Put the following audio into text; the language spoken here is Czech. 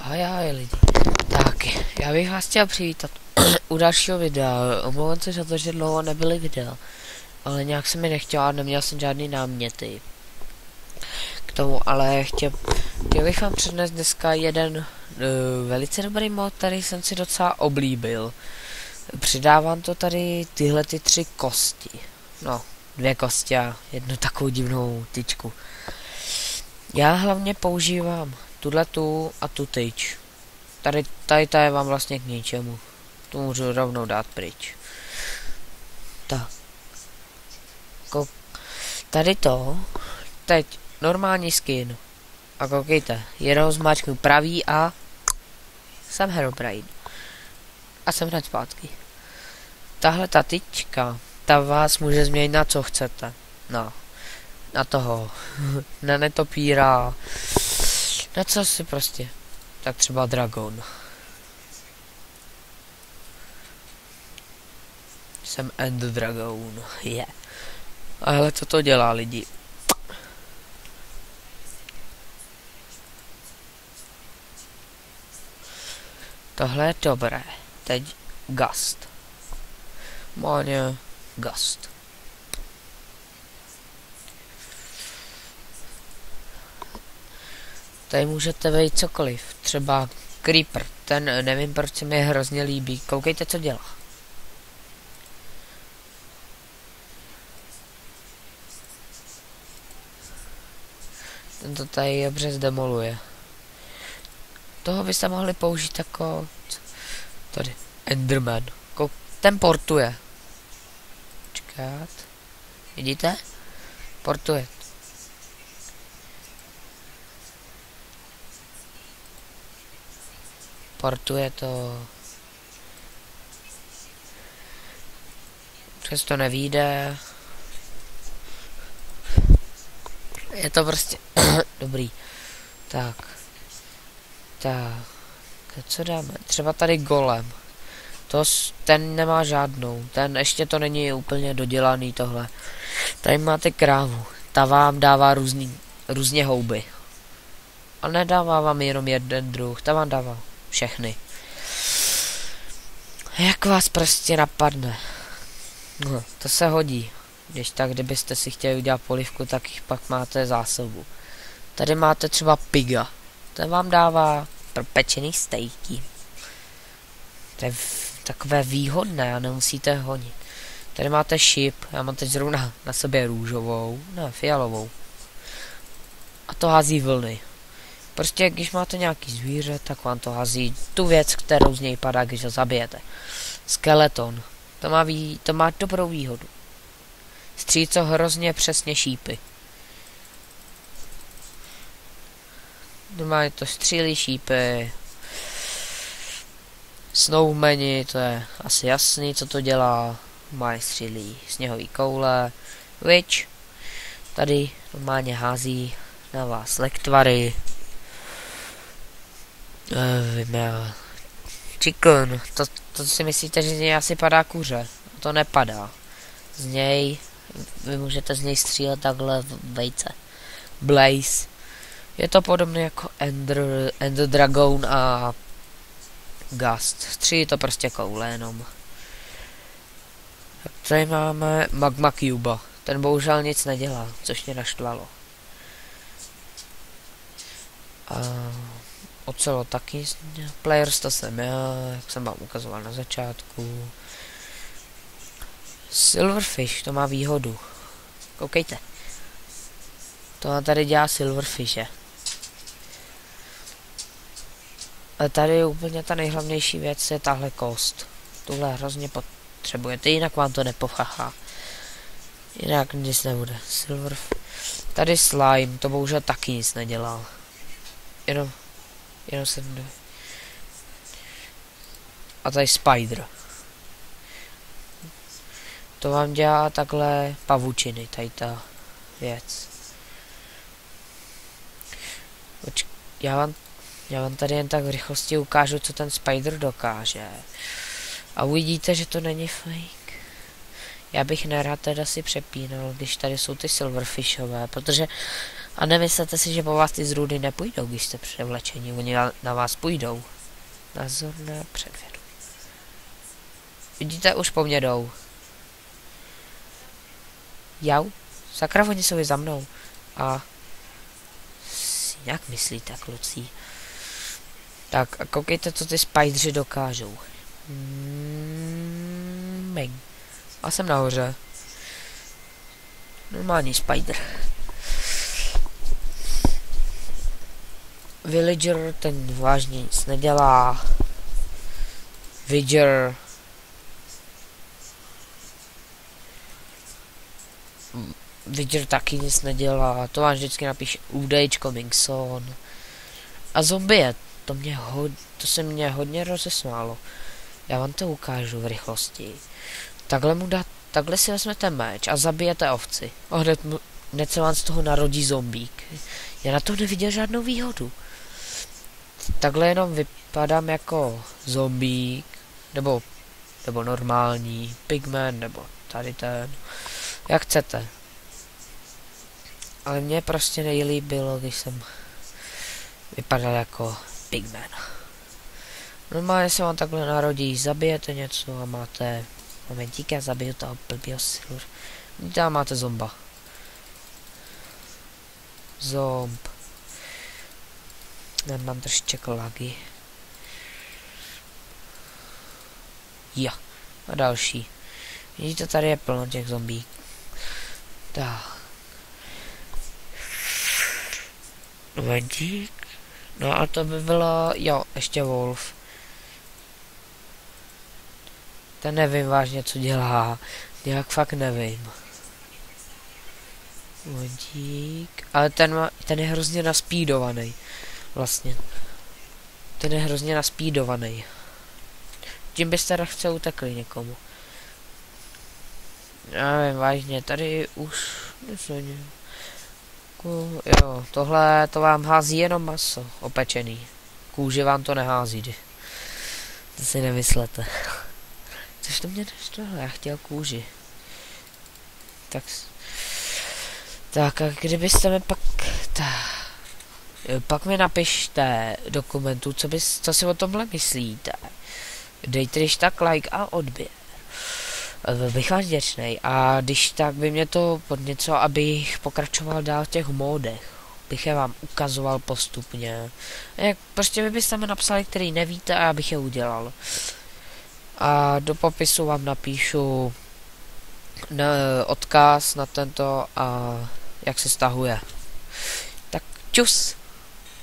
Ahoj lidi. Tak, já bych vás chtěl přivítat u dalšího videa. Omlouvám se za to, že dlouho nebyly videa, ale nějak se mi nechtělo a neměl jsem žádný náměty k tomu, ale chtěl bych vám přednést dneska jeden velice dobrý mod, který jsem si docela oblíbil. Přidávám to tady tyhle ty 3 kosti. No, 2 kosti a jednu takovou divnou tyčku. Já hlavně používám tuhletu a tu tyč. Tady ta je vám vlastně k ničemu. Tu můžu rovnou dát pryč. Tak. Tady to. Teď normální skin. A koukejte, jenom zmáčknu pravý a jsem Herobrine. A jsem hned zpátky. Tahle ta tyčka, ta vás může změnit na co chcete. No. Na toho. Na netopíra. Na co si prostě. Tak třeba Dragon. Jsem End Dragon. Yeah. Ale co to dělá lidi? Tohle je dobré. Teď Gust. Máně Gust. Tady můžete vejít cokoliv. Třeba Creeper. Ten nevím proč se mi hrozně líbí. Koukejte co dělá. Ten to tady dobře zdemoluje. Toho byste mohli použít jako... Tady. Enderman. Ten portuje. Čekat. Vidíte? Portuje. Portuje to. Přesto nevíde. Je to prostě dobrý. Tak. Co dáme? Třeba tady golem. Ten nemá žádnou. Ten ještě to není úplně dodělaný tohle. Tady máte krávu. Ta vám dává různě houby. A nedává vám jenom jeden druh. Ta vám dává všechny. Jak vás prostě napadne. No, to se hodí. Když tak, kdybyste si chtěli udělat polivku, tak jich pak máte zásobu. Tady máte třeba piga. Ten vám dává propečený stejky. To je takové výhodné a nemusíte honit. Tady máte šip. Já mám teď zrovna na sobě růžovou. Ne, fialovou. A to hází vlny. Prostě když máte nějaký zvíře, tak vám to hází tu věc, kterou z něj padá, když ho zabijete. Skeleton. To má dobrou výhodu. Střílí co hrozně přesně šípy. Normálně to střílí šípy. Snowmani, to je asi jasný, co to dělá. Má střílí sněhový koule. Witch. Tady normálně hází na vás lektvary. Chicken. To si myslíte, že z něj asi padá kuře. To nepadá. Z něj vy můžete z něj střílet takhle vejce. Blaze. Je to podobné jako Ender Dragon a Gust. Střílí to prostě koule jenom. Tak tady máme Magma Cube. Ten bohužel nic nedělá, což mě naštvalo. Ocelo taky. Players to jsem já, jak jsem vám ukazoval na začátku. Silverfish, to má výhodu. Koukejte. To nám tady dělá Silverfishe. Ale tady úplně ta nejhlavnější věc je tahle kost. Tuhle hrozně potřebujete, jinak vám to nepofachá. Jinak nic nebude. Tady slime, to bohužel taky nic nedělá. Jenom jsem... A tady spider. To vám dělá takhle pavučiny, tady ta věc. Já vám tady jen tak v rychlosti ukážu, co ten spider dokáže. A uvidíte, že to není fake. Já bych nerad teda si přepínal, když tady jsou ty silverfishové, protože A nemyslete si, že po vás ty zrůdy nepůjdou, když jste převlečení. Oni na vás půjdou. Názorné předvědu. Vidíte, už po mně jdou. Jau? Sakra, oni jsou za mnou. A si nějak myslíte, kluci? Tak a koukejte, co ty spideři dokážou. Bang. A jsem nahoře. Normální spider. Villager, ten vážně nic nedělá. Villager. Villager taky nic nedělá. To vám vždycky napíše UDH coming soon. A zombie, to se mě hodně rozesmálo. Já vám to ukážu v rychlosti. Takhle si vezmete meč a zabijete ovci. A hned se vám z toho narodí zombík. Já na to neviděl žádnou výhodu. Takhle jenom vypadám jako zombík, nebo normální, pigman, nebo tady ten, jak chcete. Ale mně prostě nejlíbilo, když jsem vypadal jako pigman. Normálně se vám takhle narodí, zabijete něco a máte, momentík, já zabiju toho blbýho silu. Tam máte zomba. Zomb. Nemám trošiček lagy. Ja. A další. Vidíte, tady je plno těch zombí. Tak. Momentík. No a to by bylo, jo, ještě Wolf. Ten nevím vážně, co dělá. Jak fakt nevím. Momentík. Ale ten je hrozně naspídovaný. Vlastně. Ten je hrozně naspídovaný. Tím byste lehce utekli někomu. Já nevím, vážně, tady už... Jo, tohle to vám hází jenom maso, opečený. Kůži vám to nehází, to si nemyslete. Což to mě neštvala, já chtěl kůži. Tak a kdybyste mi pak mi napište dokumentu, co si o tomhle myslíte. Dejte když tak like a odběr. Bych vám vděčnej. A když tak by mě to podněco, abych pokračoval dál v těch módech. Bych je vám ukazoval postupně. Jak prostě vy byste mi napsali, který nevíte a já bych je udělal. A do popisu vám napíšu odkaz na tento a jak se stahuje. Tak čus!